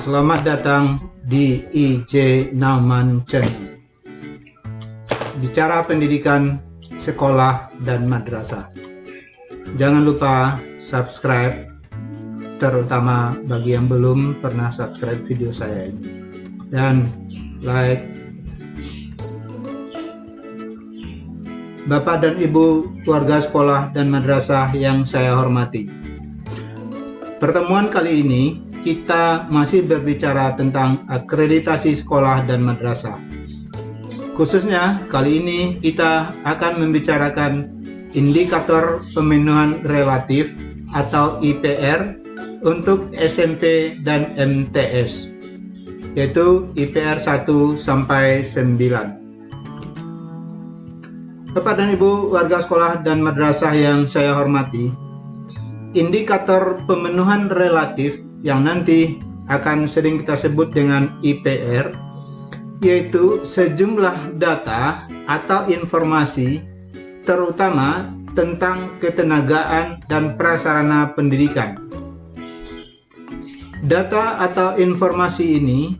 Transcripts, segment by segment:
Selamat datang di IJ Nauman Channel. Bicara pendidikan, sekolah, dan madrasah. Jangan lupa subscribe, terutama bagi yang belum pernah subscribe video saya ini. Dan like. Bapak dan Ibu warga sekolah dan madrasah yang saya hormati. Pertemuan kali ini kita masih berbicara tentang akreditasi sekolah dan madrasah. Khususnya kali ini kita akan membicarakan indikator pemenuhan relatif atau IPR untuk SMP dan MTS, yaitu IPR 1 sampai 9. Bapak dan Ibu warga sekolah dan madrasah yang saya hormati, indikator pemenuhan relatif yang nanti akan sering kita sebut dengan IPR, yaitu sejumlah data atau informasi terutama tentang ketenagaan dan prasarana pendidikan. Data atau informasi ini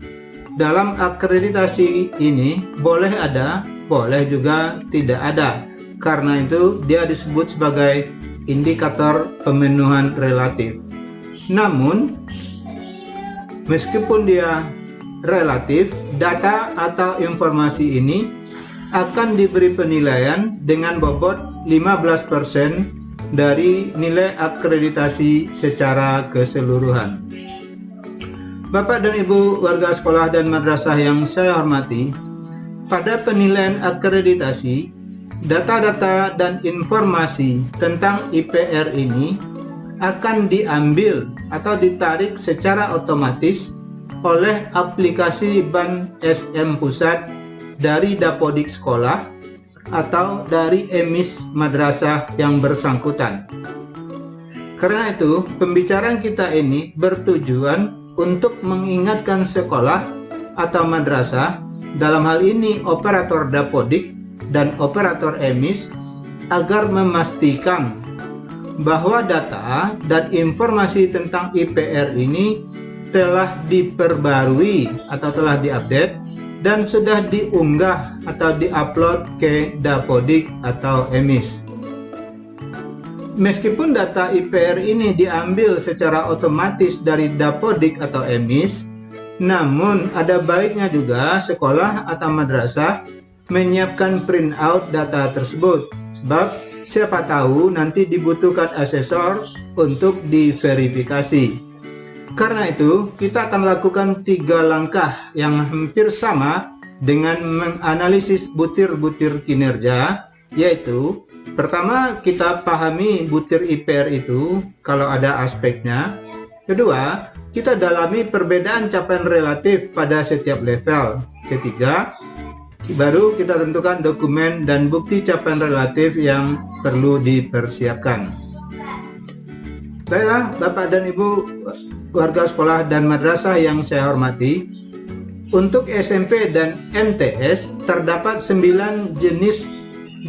dalam akreditasi ini boleh ada, boleh juga tidak ada. Karena itu dia disebut sebagai indikator pemenuhan relatif. Namun, meskipun dia relatif, data atau informasi ini akan diberi penilaian dengan bobot 15% dari nilai akreditasi secara keseluruhan. Bapak dan Ibu warga sekolah dan madrasah yang saya hormati, pada penilaian akreditasi, data-data dan informasi tentang IPR ini akan diambil atau ditarik secara otomatis oleh aplikasi BAN SM Pusat dari Dapodik sekolah atau dari emis madrasah yang bersangkutan. Karena itu, pembicaraan kita ini bertujuan untuk mengingatkan sekolah atau madrasah, dalam hal ini operator Dapodik dan operator emis, agar memastikan bahwa data dan informasi tentang IPR ini telah diperbarui atau telah diupdate dan sudah diunggah atau diupload ke Dapodik atau emis. Meskipun data IPR ini diambil secara otomatis dari Dapodik atau emis, namun ada baiknya juga sekolah atau madrasah menyiapkan print out data tersebut, sebab siapa tahu nanti dibutuhkan asesor untuk diverifikasi. Karena itu, kita akan lakukan 3 langkah yang hampir sama dengan menganalisis butir-butir kinerja, yaitu pertama, kita pahami butir IPR itu kalau ada aspeknya. Kedua, kita dalami perbedaan capaian relatif pada setiap level. Ketiga, baru kita tentukan dokumen dan bukti capaian relatif yang perlu dipersiapkan. Baiklah, Bapak dan Ibu warga sekolah dan madrasah yang saya hormati, untuk SMP dan MTS terdapat 9 jenis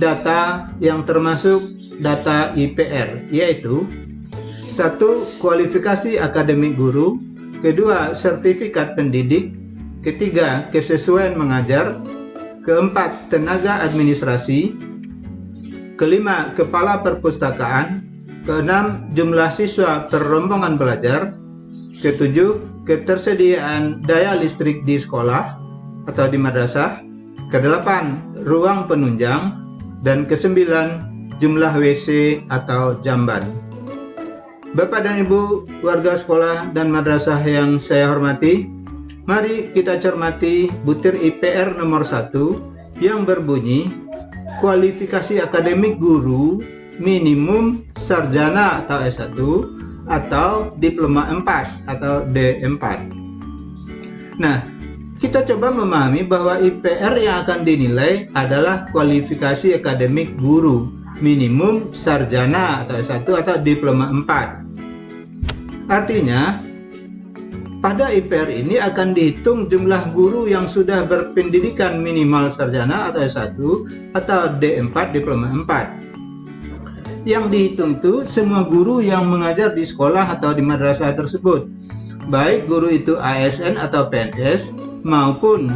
data yang termasuk data IPR, yaitu 1. Kualifikasi akademik guru. 2. Sertifikat pendidik. 3. Kesesuaian mengajar. 4. Tenaga administrasi. 5. Kepala perpustakaan. 6. Jumlah siswa per rombongan belajar. 7. Ketersediaan daya listrik di sekolah atau di madrasah. 8. Ruang penunjang. Dan 9. Jumlah WC atau jamban. Bapak dan Ibu warga sekolah dan madrasah yang saya hormati, mari kita cermati butir IPR nomor 1 yang berbunyi kualifikasi akademik guru minimum sarjana atau S1 atau diploma 4 atau D4. Nah, kita coba memahami bahwa IPR yang akan dinilai adalah kualifikasi akademik guru minimum sarjana atau S1 atau diploma 4. Artinya, pada IPR ini akan dihitung jumlah guru yang sudah berpendidikan minimal sarjana atau S1 atau D4 diploma 4. Yang dihitung itu semua guru yang mengajar di sekolah atau di madrasah tersebut, baik guru itu ASN atau PNS maupun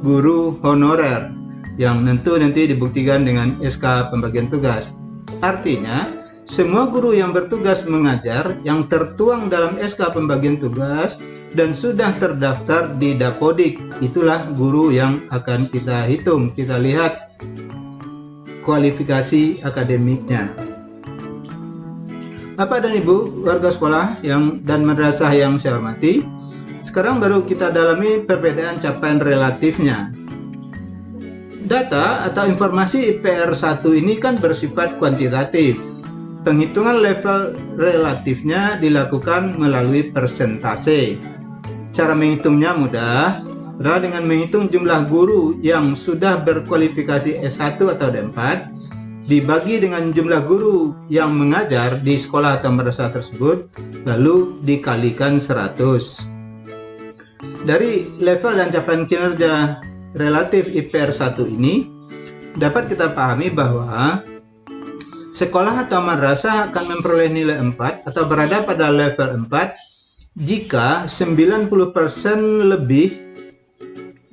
guru honorer, yang tentu nanti dibuktikan dengan SK pembagian tugas. Artinya, semua guru yang bertugas mengajar yang tertuang dalam SK pembagian tugas dan sudah terdaftar di Dapodik, itulah guru yang akan kita hitung, kita lihat kualifikasi akademiknya. Bapak dan Ibu warga sekolah dan madrasah yang saya hormati, sekarang baru kita dalami perbedaan capaian relatifnya. Data atau informasi IPR 1 ini kan bersifat kuantitatif. Penghitungan level relatifnya dilakukan melalui persentase. Cara menghitungnya mudah, adalah dengan menghitung jumlah guru yang sudah berkualifikasi S1 atau D4 dibagi dengan jumlah guru yang mengajar di sekolah atau madrasah tersebut, lalu dikalikan 100. Dari level dan capaian kinerja relatif IPR 1 ini dapat kita pahami bahwa sekolah atau madrasah akan memperoleh nilai 4 atau berada pada level 4 jika 90% lebih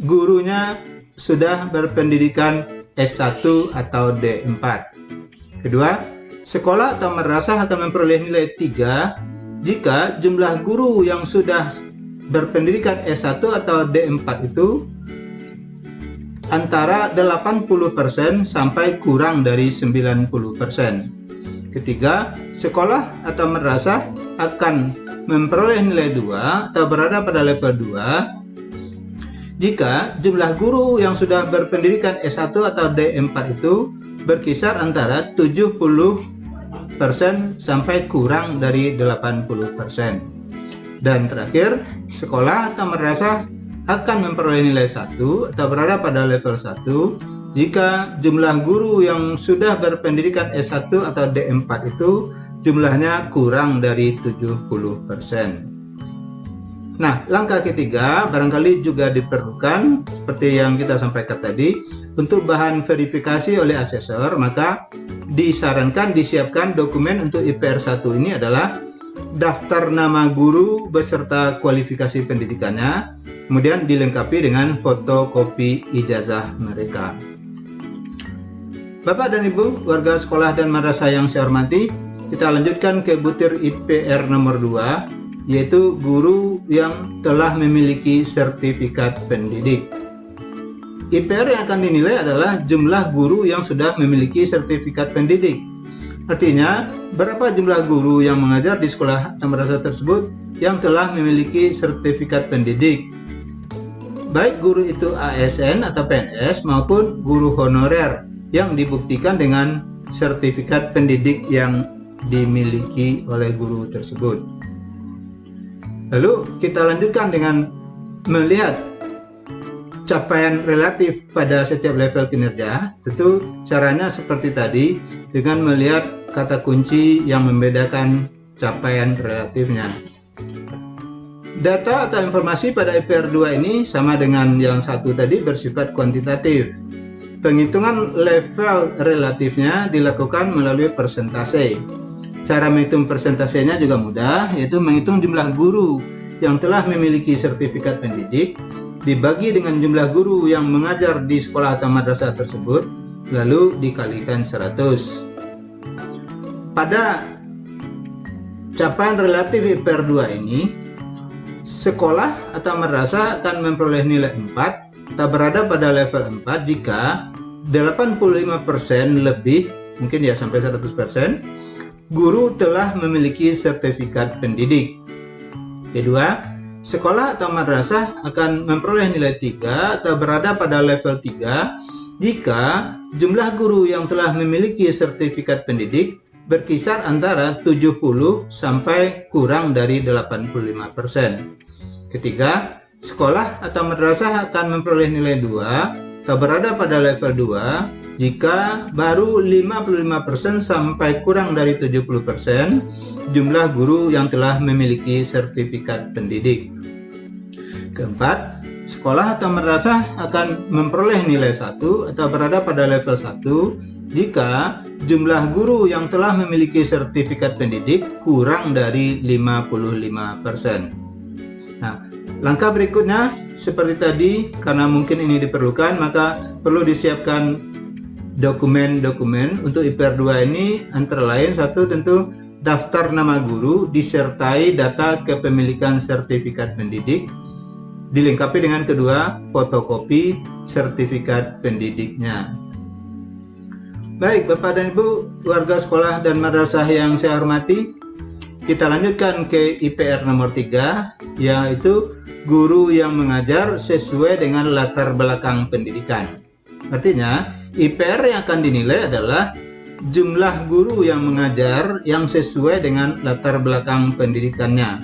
gurunya sudah berpendidikan S1 atau D4. Kedua, sekolah atau madrasah akan memperoleh nilai 3 jika jumlah guru yang sudah berpendidikan S1 atau D4 itu antara 80% sampai kurang dari 90%. Ketiga, sekolah atau madrasah akan memperoleh nilai 2 atau berada pada level 2 jika jumlah guru yang sudah berpendidikan S1 atau D4 itu berkisar antara 70% sampai kurang dari 80%. Dan terakhir, sekolah atau madrasah akan memperoleh nilai 1 atau berada pada level 1 jika jumlah guru yang sudah berpendidikan S1 atau D4 itu jumlahnya kurang dari 70%. Nah, langkah ketiga barangkali juga diperlukan seperti yang kita sampaikan tadi, untuk bahan verifikasi oleh asesor, maka disarankan disiapkan dokumen untuk IPR 1 ini adalah daftar nama guru beserta kualifikasi pendidikannya, kemudian dilengkapi dengan fotokopi ijazah mereka. Bapak dan Ibu warga sekolah dan madrasah yang saya hormati, kita lanjutkan ke butir IPR nomor 2, yaitu guru yang telah memiliki sertifikat pendidik. IPR yang akan dinilai adalah jumlah guru yang sudah memiliki sertifikat pendidik. Artinya, berapa jumlah guru yang mengajar di sekolah atau madrasah tersebut yang telah memiliki sertifikat pendidik. Baik guru itu ASN atau PNS maupun guru honorer yang dibuktikan dengan sertifikat pendidik yang dimiliki oleh guru tersebut. Lalu kita lanjutkan dengan melihat capaian relatif pada setiap level kinerja. Tentu caranya seperti tadi, dengan melihat kata kunci yang membedakan capaian relatifnya. Data atau informasi pada IPR 2 ini sama dengan yang satu tadi, bersifat kuantitatif. Penghitungan level relatifnya dilakukan melalui persentase. Cara menghitung persentasenya juga mudah, yaitu menghitung jumlah guru yang telah memiliki sertifikat pendidik dibagi dengan jumlah guru yang mengajar di sekolah atau madrasah tersebut, lalu dikalikan 100. Pada capaian relatif IPR 2 ini, sekolah atau madrasah akan memperoleh nilai 4 atau berada pada level 4 jika 85% lebih, mungkin ya sampai 100%, guru telah memiliki sertifikat pendidik. Kedua, sekolah atau madrasah akan memperoleh nilai 3 atau berada pada level 3 jika jumlah guru yang telah memiliki sertifikat pendidik berkisar antara 70 sampai kurang dari 85%. Ketiga, sekolah atau madrasah akan memperoleh nilai 2 atau berada pada level 2 jika baru 55% sampai kurang dari 70% jumlah guru yang telah memiliki sertifikat pendidik. Keempat, sekolah atau madrasah akan memperoleh nilai 1 atau berada pada level 1 jika jumlah guru yang telah memiliki sertifikat pendidik kurang dari 55%. Nah, langkah berikutnya seperti tadi, karena mungkin ini diperlukan, maka perlu disiapkan dokumen-dokumen untuk IPR 2 ini, antara lain satu tentu daftar nama guru disertai data kepemilikan sertifikat pendidik, dilengkapi dengan kedua fotokopi sertifikat pendidiknya. Baik, Bapak dan Ibu warga sekolah dan madrasah yang saya hormati, kita lanjutkan ke IPR nomor 3, yaitu guru yang mengajar sesuai dengan latar belakang pendidikan. Artinya, IPR yang akan dinilai adalah jumlah guru yang mengajar yang sesuai dengan latar belakang pendidikannya.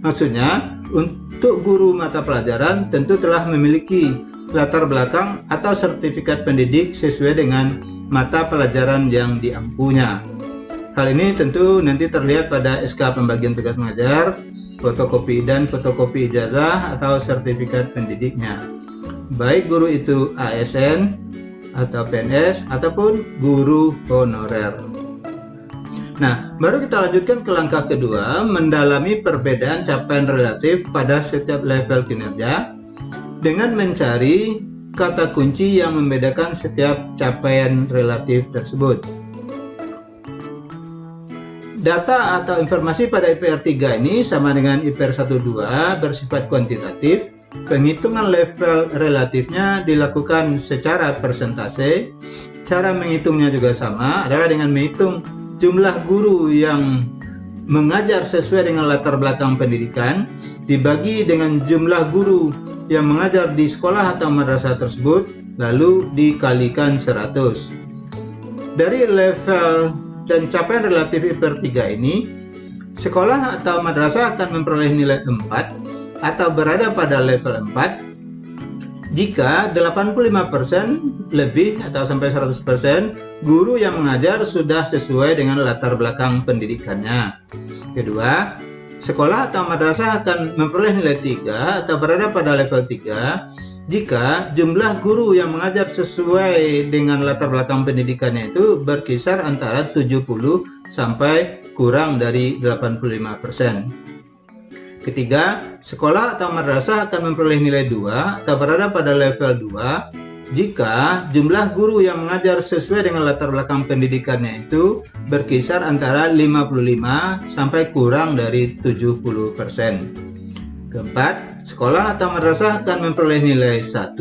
Maksudnya, untuk guru mata pelajaran tentu telah memiliki latar belakang atau sertifikat pendidik sesuai dengan mata pelajaran yang diampunya. Hal ini tentu nanti terlihat pada SK pembagian tugas mengajar, fotokopi ijazah atau sertifikat pendidiknya. Baik guru itu ASN atau PNS ataupun guru honorer. Nah, baru kita lanjutkan ke langkah kedua, mendalami perbedaan capaian relatif pada setiap level kinerja dengan mencari kata kunci yang membedakan setiap capaian relatif tersebut. Data atau informasi pada IPR 3 ini sama dengan IPR 1-2 bersifat kuantitatif. Penghitungan level relatifnya dilakukan secara persentase. Cara menghitungnya juga sama, adalah dengan menghitung jumlah guru yang mengajar sesuai dengan latar belakang pendidikan dibagi dengan jumlah guru yang mengajar di sekolah atau madrasah tersebut, lalu dikalikan 100. Dari level dan capaian relatif IPR 3 ini, sekolah atau madrasah akan memperoleh nilai 4 atau berada pada level 4 jika 85% lebih atau sampai 100% guru yang mengajar sudah sesuai dengan latar belakang pendidikannya. Kedua, sekolah atau madrasah akan memperoleh nilai 3 atau berada pada level 3 jika jumlah guru yang mengajar sesuai dengan latar belakang pendidikannya itu berkisar antara 70 sampai kurang dari 85%. Ketiga, sekolah atau madrasah akan memperoleh nilai 2 atau berada pada level 2 jika jumlah guru yang mengajar sesuai dengan latar belakang pendidikannya itu berkisar antara 55 sampai kurang dari 70%. Keempat, sekolah atau madrasah akan memperoleh nilai 1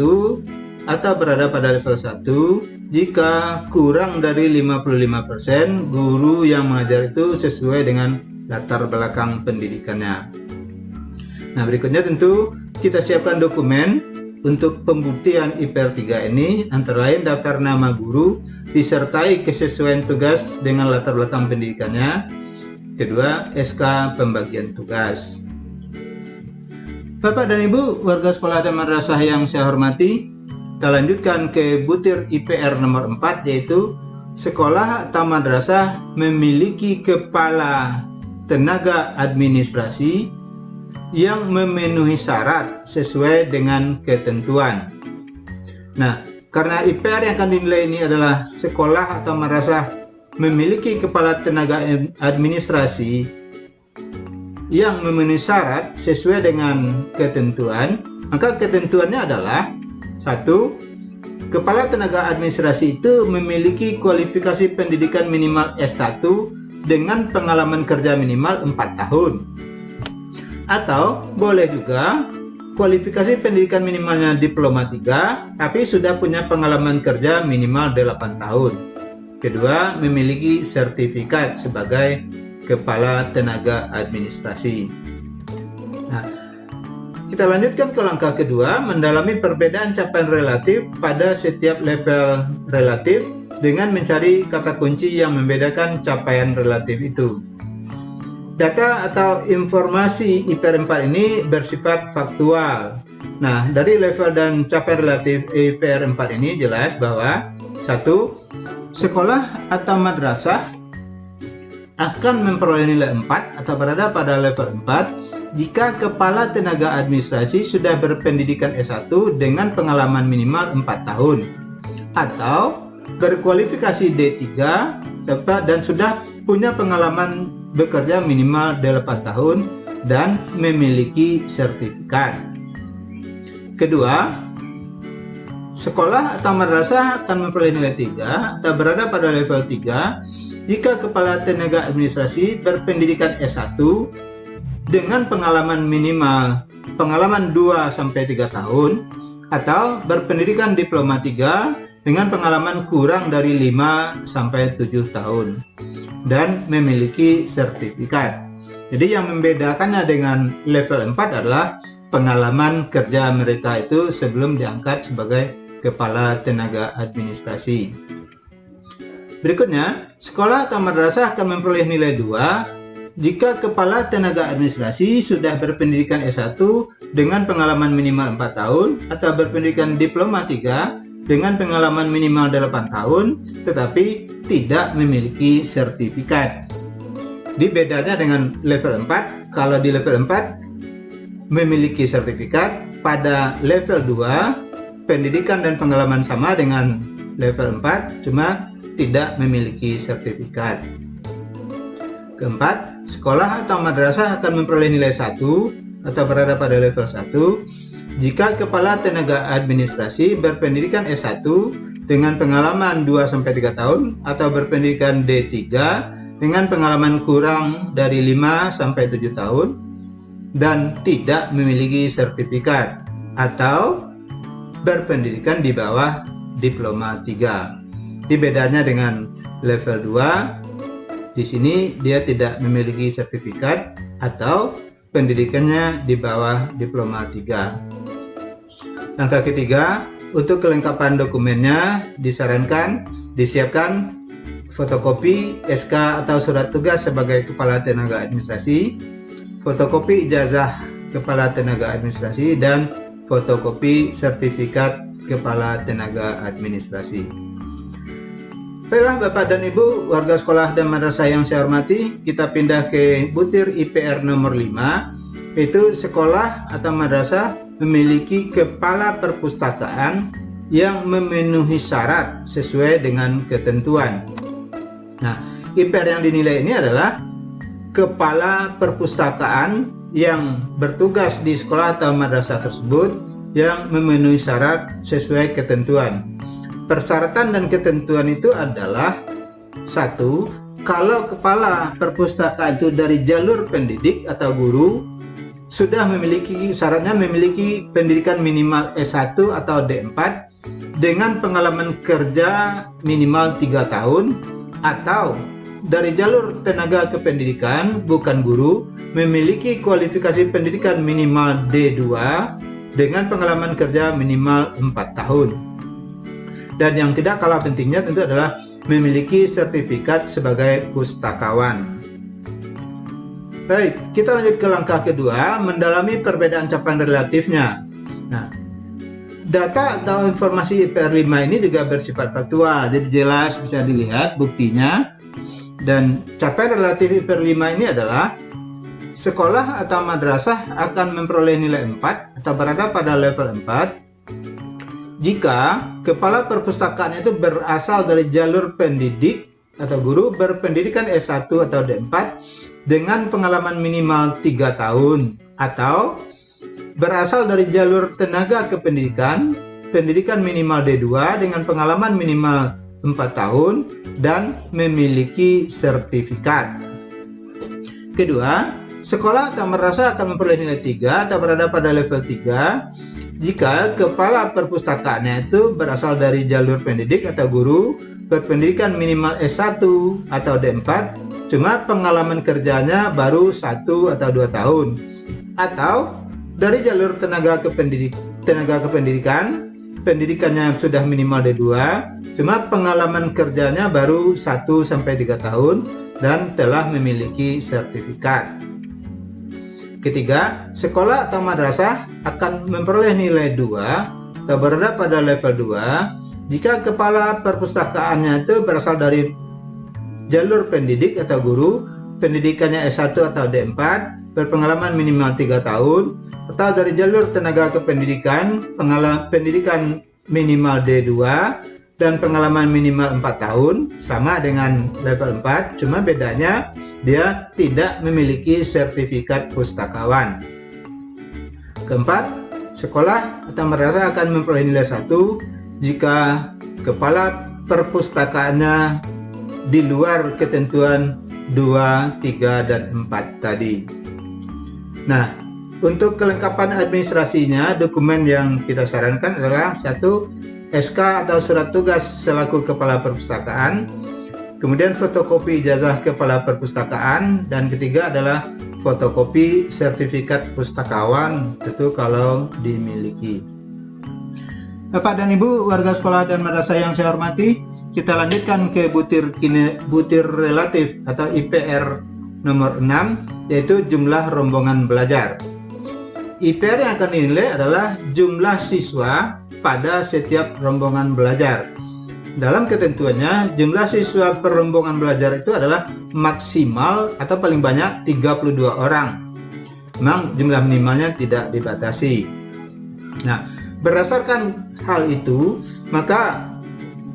atau berada pada level 1 jika kurang dari 55% guru yang mengajar itu sesuai dengan latar belakang pendidikannya. Nah, berikutnya tentu kita siapkan dokumen untuk pembuktian IPR 3 ini, antara lain daftar nama guru disertai kesesuaian tugas dengan latar belakang pendidikannya. Kedua, SK pembagian tugas. Bapak dan Ibu warga sekolah dan madrasah yang saya hormati, kita lanjutkan ke butir IPR nomor 4, yaitu sekolah atau madrasah memiliki kepala tenaga administrasi yang memenuhi syarat sesuai dengan ketentuan. Nah, karena IPR yang akan dinilai ini adalah sekolah atau madrasah memiliki kepala tenaga administrasi yang memenuhi syarat sesuai dengan ketentuan, maka ketentuannya adalah 1. Kepala tenaga administrasi itu memiliki kualifikasi pendidikan minimal S1 dengan pengalaman kerja minimal 4 tahun. Atau boleh juga kualifikasi pendidikan minimalnya diploma 3 tapi sudah punya pengalaman kerja minimal 8 tahun. Kedua, memiliki sertifikat sebagai kepala tenaga administrasi. Nah, kita lanjutkan ke langkah kedua, mendalami perbedaan capaian relatif pada setiap level relatif dengan mencari kata kunci yang membedakan capaian relatif itu. Data atau informasi IPR 4 ini bersifat faktual. Nah, dari level dan capaian relatif IPR 4 ini jelas bahwa 1. Sekolah atau madrasah akan memperoleh nilai 4 atau berada pada level 4 jika kepala tenaga administrasi sudah berpendidikan S1 dengan pengalaman minimal 4 tahun atau berkualifikasi D3 dan sudah punya pengalaman bekerja minimal 8 tahun dan memiliki sertifikat. Kedua, sekolah atau madrasah akan memperoleh nilai 3 atau berada pada level 3 jika kepala tenaga administrasi berpendidikan S1 dengan pengalaman minimal 2-3 tahun atau berpendidikan diploma 3 dengan pengalaman kurang dari 5-7 tahun dan memiliki sertifikat. Jadi yang membedakannya dengan level 4 adalah pengalaman kerja mereka itu sebelum diangkat sebagai kepala tenaga administrasi. Berikutnya, sekolah atau madrasah akan memperoleh nilai 2 jika kepala tenaga administrasi sudah berpendidikan S1 dengan pengalaman minimal 4 tahun atau berpendidikan diploma 3 dengan pengalaman minimal 8 tahun tetapi tidak memiliki sertifikat. Di bedanya dengan level 4, kalau di level 4 memiliki sertifikat, pada level 2 pendidikan dan pengalaman sama dengan level 4 cuma tidak memiliki sertifikat. Keempat, sekolah atau madrasah akan memperoleh nilai 1 atau berada pada level 1 jika kepala tenaga administrasi berpendidikan S1 dengan pengalaman 2-3 tahun atau berpendidikan D3 dengan pengalaman kurang dari 5-7 tahun dan tidak memiliki sertifikat atau berpendidikan di bawah diploma 3. Di bedanya dengan level 2, di sini dia tidak memiliki sertifikat atau pendidikannya di bawah diploma 3. Langkah ketiga, untuk kelengkapan dokumennya disarankan disiapkan fotokopi SK atau surat tugas sebagai kepala tenaga administrasi, fotokopi ijazah kepala tenaga administrasi, dan fotokopi sertifikat kepala tenaga administrasi. Baiklah Bapak dan Ibu, warga sekolah dan madrasah yang saya hormati, kita pindah ke butir IPR nomor 5, yaitu sekolah atau madrasah memiliki kepala perpustakaan yang memenuhi syarat sesuai dengan ketentuan. Nah, IPR yang dinilai ini adalah kepala perpustakaan yang bertugas di sekolah atau madrasah tersebut yang memenuhi syarat sesuai ketentuan. Persyaratan dan ketentuan itu adalah: 1. Kalau kepala perpustakaan itu dari jalur pendidik atau guru, sudah memiliki syaratnya memiliki pendidikan minimal S1 atau D4 dengan pengalaman kerja minimal 3 tahun, atau dari jalur tenaga kependidikan bukan guru memiliki kualifikasi pendidikan minimal D2 dengan pengalaman kerja minimal 4 tahun. Dan yang tidak kalah pentingnya tentu adalah memiliki sertifikat sebagai pustakawan. Baik, kita lanjut ke langkah kedua, mendalami perbedaan capaian relatifnya. Nah, data atau informasi IPR 5 ini juga bersifat faktual, jadi jelas bisa dilihat buktinya. Dan capaian relatif IPR 5 ini adalah sekolah atau madrasah akan memperoleh nilai 4 atau berada pada level 4 jika kepala perpustakaannya itu berasal dari jalur pendidik atau guru berpendidikan S1 atau D4 dengan pengalaman minimal 3 tahun, atau berasal dari jalur tenaga kependidikan, pendidikan minimal D2 dengan pengalaman minimal 4 tahun dan memiliki sertifikat. Kedua, sekolah atau madrasah akan memperoleh nilai 3 atau berada pada level 3 jika kepala perpustakaannya itu berasal dari jalur pendidik atau guru berpendidikan minimal S1 atau D4 cuma pengalaman kerjanya baru 1 atau 2 tahun, atau dari jalur tenaga kependidikan pendidikannya sudah minimal D2 cuma pengalaman kerjanya baru 1-3 tahun dan telah memiliki sertifikat. Ketiga, sekolah atau madrasah akan memperoleh nilai 2 atau berada pada level 2 jika kepala perpustakaannya itu berasal dari jalur pendidik atau guru, pendidikannya S1 atau D4, berpengalaman minimal 3 tahun, atau dari jalur tenaga kependidikan, pendidikan minimal D2, dan pengalaman minimal 4 tahun, sama dengan level 4, cuma bedanya dia tidak memiliki sertifikat pustakawan. Keempat, sekolah atau madrasah akan memperoleh nilai 1 jika kepala perpustakaannya di luar ketentuan 2, 3, dan 4 tadi. Nah, untuk kelengkapan administrasinya, dokumen yang kita sarankan adalah 1. SK atau surat tugas selaku kepala perpustakaan, kemudian fotokopi ijazah kepala perpustakaan, dan ketiga adalah fotokopi sertifikat pustakawan, itu kalau dimiliki. Bapak dan Ibu warga sekolah dan madrasah yang saya hormati, kita lanjutkan ke butir relatif atau IPR nomor 6, yaitu jumlah rombongan belajar. IPR yang akan dinilai adalah jumlah siswa pada setiap rombongan belajar. Dalam ketentuannya, jumlah siswa per rombongan belajar itu adalah maksimal atau paling banyak 32 orang. Memang jumlah minimalnya tidak dibatasi. Nah, berdasarkan hal itu, maka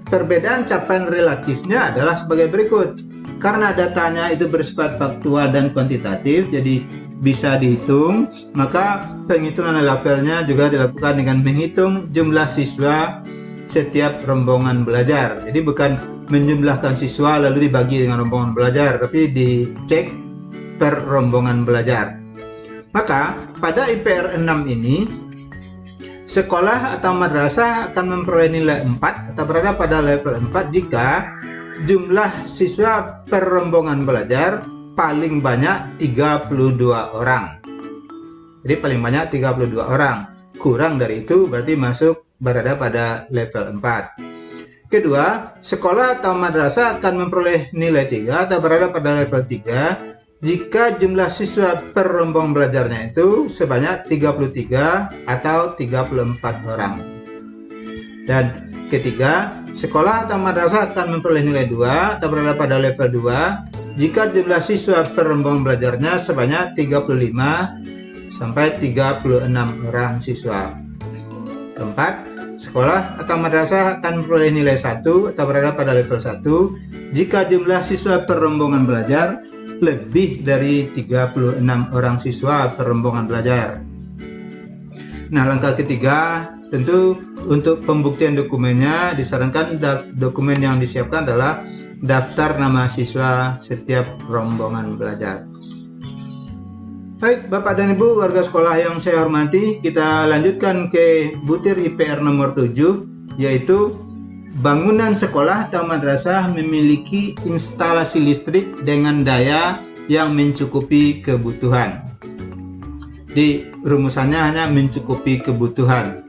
perbedaan capaian relatifnya adalah sebagai berikut. Karena datanya itu bersifat faktual dan kuantitatif, jadi bisa dihitung, maka penghitungan levelnya juga dilakukan dengan menghitung jumlah siswa setiap rombongan belajar. Jadi bukan menjumlahkan siswa lalu dibagi dengan rombongan belajar, tapi dicek per rombongan belajar. Maka pada IPR 6 ini, sekolah atau madrasah akan memperoleh nilai 4 atau berada pada level 4 jika jumlah siswa per rombongan belajar paling banyak 32 orang. Jadi paling banyak 32 orang. Kurang dari itu berarti berada pada level 4. Kedua, sekolah atau madrasah akan memperoleh nilai 3 atau berada pada level 3 jika jumlah siswa per rombongan belajarnya itu sebanyak 33 atau 34 orang. Dan ketiga, sekolah atau madrasah akan memperoleh nilai 2 atau berada pada level 2 jika jumlah siswa per rombongan belajarnya sebanyak 35 sampai 36 orang siswa. Keempat, sekolah atau madrasah akan memperoleh nilai 1 atau berada pada level 1 jika jumlah siswa per rombongan belajar lebih dari 36 orang siswa per rombongan belajar. Nah, langkah ketiga, tentu untuk pembuktian dokumennya disarankan dokumen yang disiapkan adalah daftar nama siswa setiap rombongan belajar. Baik, Bapak dan Ibu warga sekolah yang saya hormati, kita lanjutkan ke butir IPR nomor 7, yaitu bangunan sekolah atau madrasah memiliki instalasi listrik dengan daya yang mencukupi kebutuhan. Di rumusannya hanya mencukupi kebutuhan.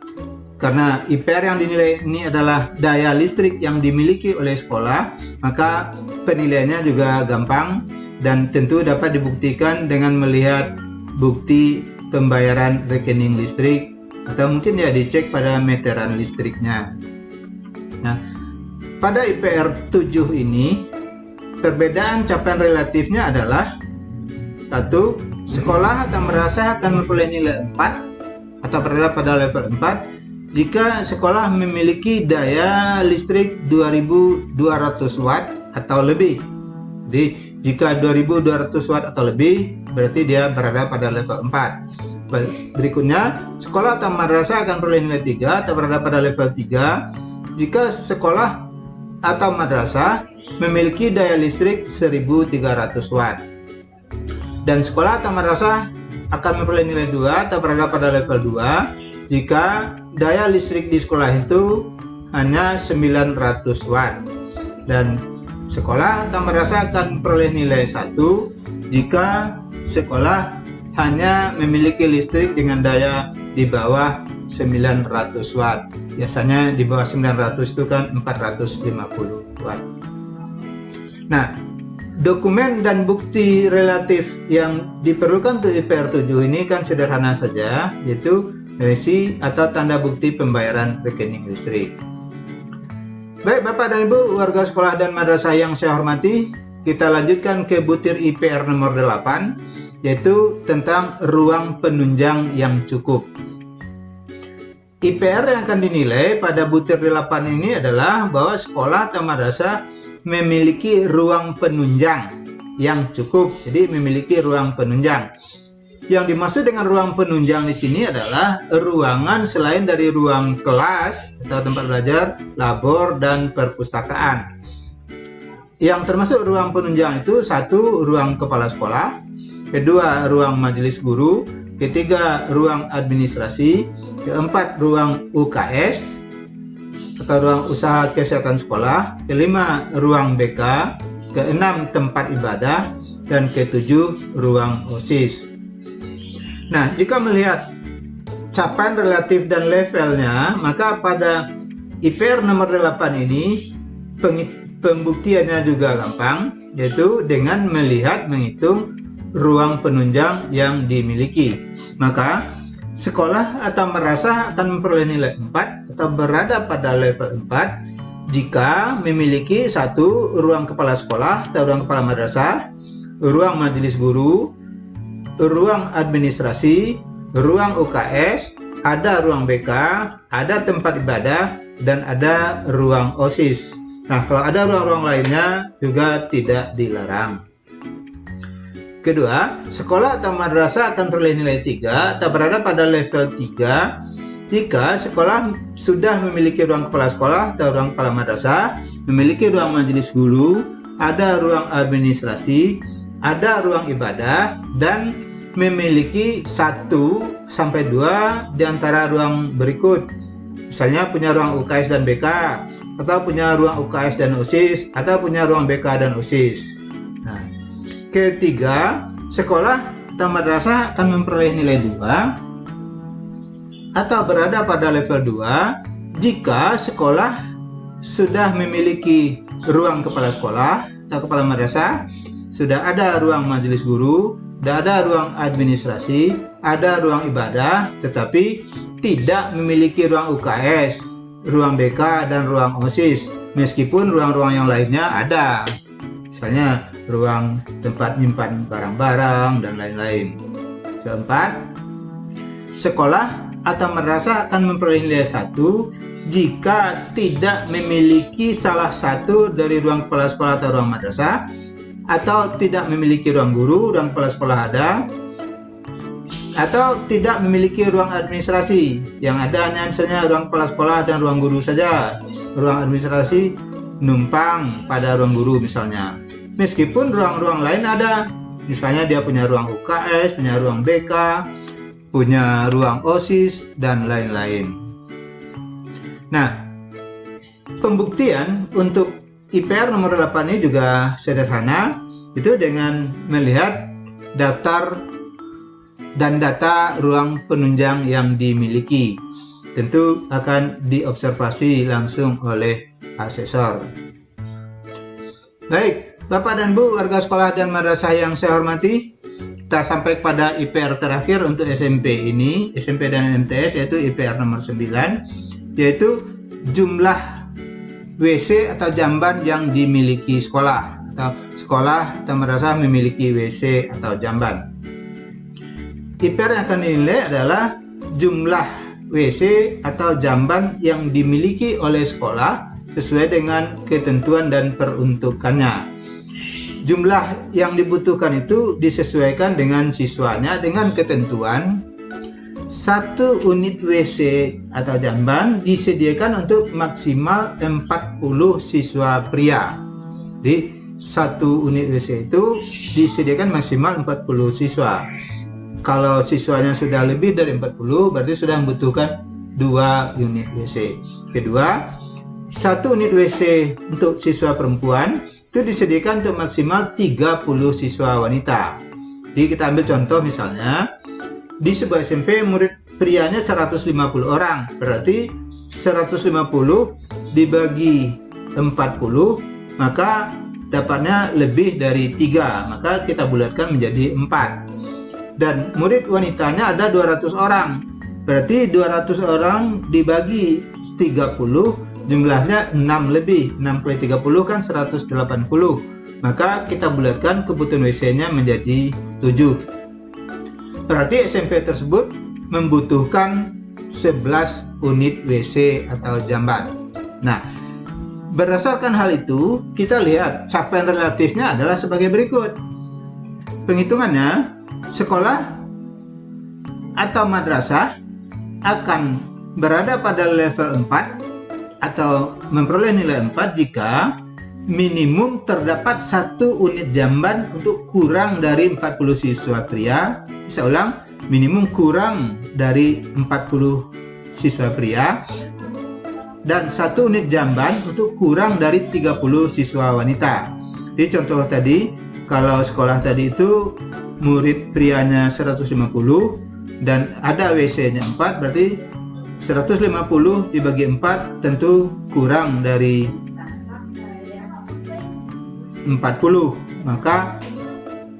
Karena IPR yang dinilai ini adalah daya listrik yang dimiliki oleh sekolah, maka penilaiannya juga gampang dan tentu dapat dibuktikan dengan melihat bukti pembayaran rekening listrik atau mungkin ya dicek pada meteran listriknya. Nah, pada IPR 7 ini perbedaan capaian relatifnya adalah 1. Sekolah atau madrasah akan memperoleh nilai 4 atau berada pada level 4 jika sekolah memiliki daya listrik 2200 watt atau lebih. Jadi jika 2200 watt atau lebih berarti dia berada pada level 4. Berikutnya, sekolah atau madrasah akan memperoleh nilai 3 atau berada pada level 3 jika sekolah atau madrasah memiliki daya listrik 1300 watt. Dan sekolah atau madrasah akan memperoleh nilai 2 atau berada pada level 2 jika daya listrik di sekolah itu hanya 900 watt. Dan sekolah atau madrasah akan memperoleh nilai 1 jika sekolah hanya memiliki listrik dengan daya di bawah 900 watt. Biasanya di bawah 900 itu kan 450 watt. Nah, dokumen dan bukti relatif yang diperlukan untuk IPR 7 ini kan sederhana saja, yaitu resi atau tanda bukti pembayaran rekening listrik. Baik, Bapak dan Ibu warga sekolah dan madrasah yang saya hormati, kita lanjutkan ke butir IPR nomor 8, yaitu tentang ruang penunjang yang cukup. IPR yang akan dinilai pada butir 8 ini adalah bahwa sekolah atau madrasah memiliki ruang penunjang yang cukup. Jadi memiliki ruang penunjang. Yang dimaksud dengan ruang penunjang di sini adalah ruangan selain dari ruang kelas atau tempat belajar, labor, dan perpustakaan. Yang termasuk ruang penunjang itu: 1. Ruang kepala sekolah, 2. Ruang majelis guru, 3. Ruang administrasi, 4. Ruang UKS atau ruang usaha kesehatan sekolah, 5. Ruang BK, 6. Tempat ibadah, dan 7. Ruang OSIS. Nah, jika melihat capaian relatif dan levelnya, maka pada IPR nomor 8 ini pembuktiannya juga gampang, yaitu dengan menghitung ruang penunjang yang dimiliki. Maka sekolah atau madrasah akan memperoleh nilai 4 atau berada pada level 4 jika memiliki 1. Ruang kepala sekolah atau ruang kepala madrasah, ruang majelis guru, ruang administrasi, ruang UKS, ada ruang BK, ada tempat ibadah, dan ada ruang OSIS. Nah, kalau ada ruang-ruang lainnya juga tidak dilarang. Kedua, sekolah atau madrasah akan peroleh nilai 3 atau berada pada level 3 jika sekolah sudah memiliki ruang kepala sekolah atau ruang kepala madrasah, memiliki ruang majelis guru, ada ruang administrasi, ada ruang ibadah, dan memiliki 1 sampai 2 di antara ruang berikut. Misalnya punya ruang UKS dan BK, atau punya ruang UKS dan OSIS, atau punya ruang BK dan OSIS. Nah, ketiga, sekolah atau madrasah akan memperoleh nilai 2 atau berada pada level 2 jika sekolah sudah memiliki ruang kepala sekolah atau kepala madrasah, sudah ada ruang majelis guru, sudah ada ruang administrasi, ada ruang ibadah, tetapi tidak memiliki ruang UKS, ruang BK, dan ruang OSIS, meskipun ruang-ruang yang lainnya ada. Misalnya ruang tempat menyimpan barang-barang dan lain-lain. Keempat, sekolah atau madrasah akan memperoleh nilai 1 jika tidak memiliki salah satu dari ruang kepala sekolah atau ruang madrasah, atau tidak memiliki ruang guru, ruang kepala sekolah ada, atau tidak memiliki ruang administrasi. Yang ada hanya misalnya ruang kepala sekolah dan ruang guru saja. Ruang administrasi numpang pada ruang guru misalnya. Meskipun ruang-ruang lain ada, misalnya dia punya ruang UKS, punya ruang BK, punya ruang OSIS, dan lain-lain. Nah, pembuktian untuk IPR nomor 8 ini juga sederhana, itu dengan melihat daftar dan data ruang penunjang yang dimiliki. Tentu akan diobservasi langsung oleh asesor. Baik, Bapak dan Bu, warga sekolah dan madrasah yang saya hormati, kita sampai pada IPR terakhir untuk SMP ini, SMP dan MTS, yaitu IPR nomor 9, yaitu jumlah WC atau jamban yang dimiliki sekolah, atau sekolah atau madrasah memiliki WC atau jamban. IPR yang akan dinilai adalah jumlah WC atau jamban yang dimiliki oleh sekolah sesuai dengan ketentuan dan peruntukannya. Jumlah yang dibutuhkan itu disesuaikan dengan siswanya dengan ketentuan 1 unit WC atau jamban disediakan untuk maksimal 40 siswa pria. Jadi 1 unit WC itu disediakan maksimal 40 siswa. Kalau siswanya sudah lebih dari 40, berarti sudah membutuhkan 2 unit WC. Kedua, 1 unit WC untuk siswa perempuan itu disediakan untuk maksimal 30 siswa wanita. Jadi kita ambil contoh misalnya, di sebuah SMP murid prianya 150 orang, berarti 150 dibagi 40, maka dapatnya lebih dari 3, maka kita bulatkan menjadi 4. Dan murid wanitanya ada 200 orang, berarti 200 orang dibagi 30, jumlahnya 6 lebih, 6 kali 30 kan 180, maka kita bulatkan kebutuhan WC-nya menjadi 7. Berarti SMP tersebut membutuhkan 11 unit WC atau jamban. Nah, berdasarkan hal itu, kita lihat capaian relatifnya adalah sebagai berikut. Penghitungannya, sekolah atau madrasah akan berada pada level 4 atau memperoleh nilai 4 jika minimum terdapat 1 unit jamban untuk kurang dari 40 siswa pria. Saya ulang, minimum kurang dari 40 siswa pria dan 1 unit jamban untuk kurang dari 30 siswa wanita. Jadi contoh tadi, kalau sekolah tadi itu murid prianya 150 dan ada WC-nya 4, berarti 150 dibagi 4 tentu kurang dari 40. Maka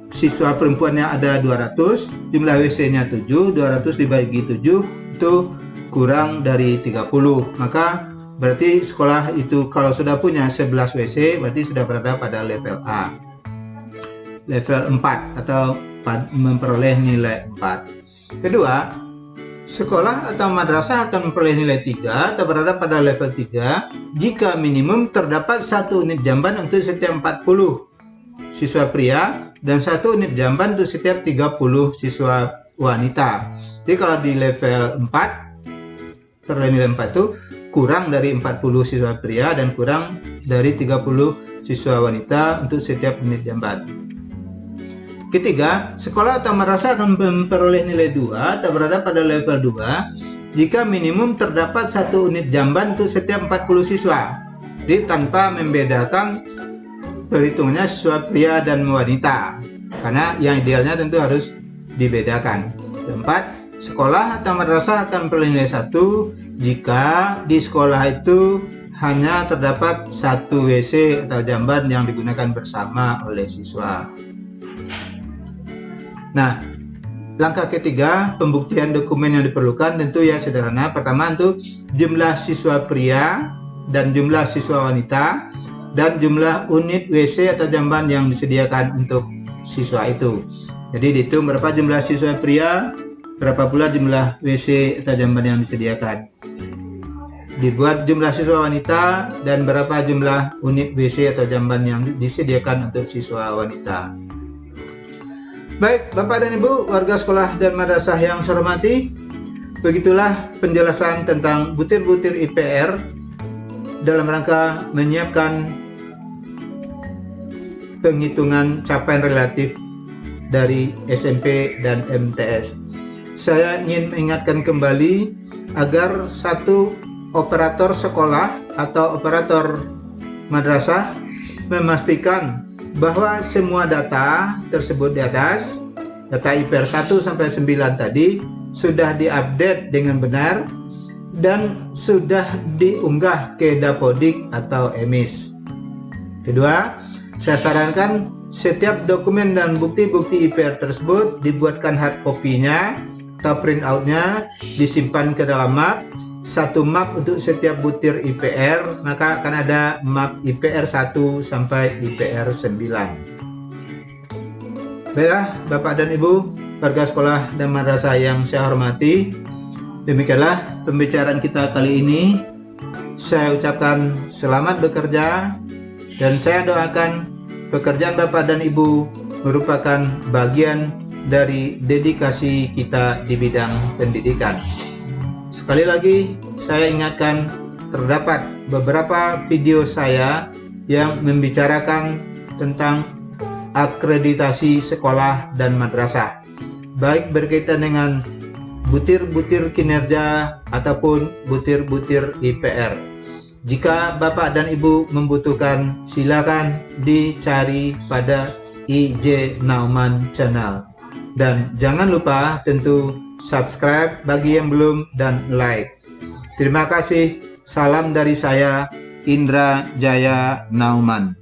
siswa perempuannya ada 200, jumlah WC-nya 7, 200 dibagi 7 itu kurang dari 30. Maka berarti sekolah itu kalau sudah punya 11 WC berarti sudah berada pada level A, level 4 atau memperoleh nilai 4. Kedua, sekolah atau madrasah akan memperoleh nilai 3 atau berada pada level 3 jika minimum terdapat 1 unit jamban untuk setiap 40 siswa pria dan 1 unit jamban untuk setiap 30 siswa wanita. Jadi kalau di level 4 peroleh nilai 4 itu kurang dari 40 siswa pria dan kurang dari 30 siswa wanita untuk setiap unit jamban. Ketiga, sekolah atau madrasah akan memperoleh nilai 2 atau berada pada level 2 jika minimum terdapat 1 unit jamban untuk setiap 40 siswa. Jadi tanpa membedakan perhitungannya siswa pria dan wanita, karena yang idealnya tentu harus dibedakan. Keempat, sekolah atau madrasah akan memperoleh nilai 1 jika di sekolah itu hanya terdapat 1 WC atau jamban yang digunakan bersama oleh siswa. Nah, langkah ketiga, pembuktian dokumen yang diperlukan tentu ya sederhana. Pertama itu jumlah siswa pria dan jumlah siswa wanita dan jumlah unit WC atau jamban yang disediakan untuk siswa itu. Jadi dihitung berapa jumlah siswa pria, berapa pula jumlah WC atau jamban yang disediakan. Dibuat jumlah siswa wanita dan berapa jumlah unit WC atau jamban yang disediakan untuk siswa wanita. Baik, Bapak dan Ibu, warga sekolah dan madrasah yang saya hormati, begitulah penjelasan tentang butir-butir IPR dalam rangka menyiapkan penghitungan capaian relatif dari SMP dan MTS. Saya ingin mengingatkan kembali agar satu operator sekolah atau operator madrasah memastikan bahwa semua data tersebut di atas, data IPR 1 sampai 9 tadi sudah diupdate dengan benar dan sudah diunggah ke Dapodik atau EMIS. Kedua, saya sarankan setiap dokumen dan bukti-bukti IPR tersebut dibuatkan hard copy-nya atau print out-nya, disimpan ke dalam map. Satu map untuk setiap butir IPR, maka akan ada map IPR 1 sampai IPR 9. Baiklah, Bapak dan Ibu, warga sekolah dan madrasah yang saya hormati, demikianlah pembicaraan kita kali ini. Saya ucapkan selamat bekerja dan saya doakan pekerjaan Bapak dan Ibu merupakan bagian dari dedikasi kita di bidang pendidikan. Sekali lagi, saya ingatkan terdapat beberapa video saya yang membicarakan tentang akreditasi sekolah dan madrasah, baik berkaitan dengan butir-butir kinerja ataupun butir-butir IPR. Jika Bapak dan Ibu membutuhkan, silakan dicari pada IJ Nauman Channel. Dan jangan lupa tentu subscribe bagi yang belum dan like. Terima kasih. Salam dari saya, Indra Jaya Nauman.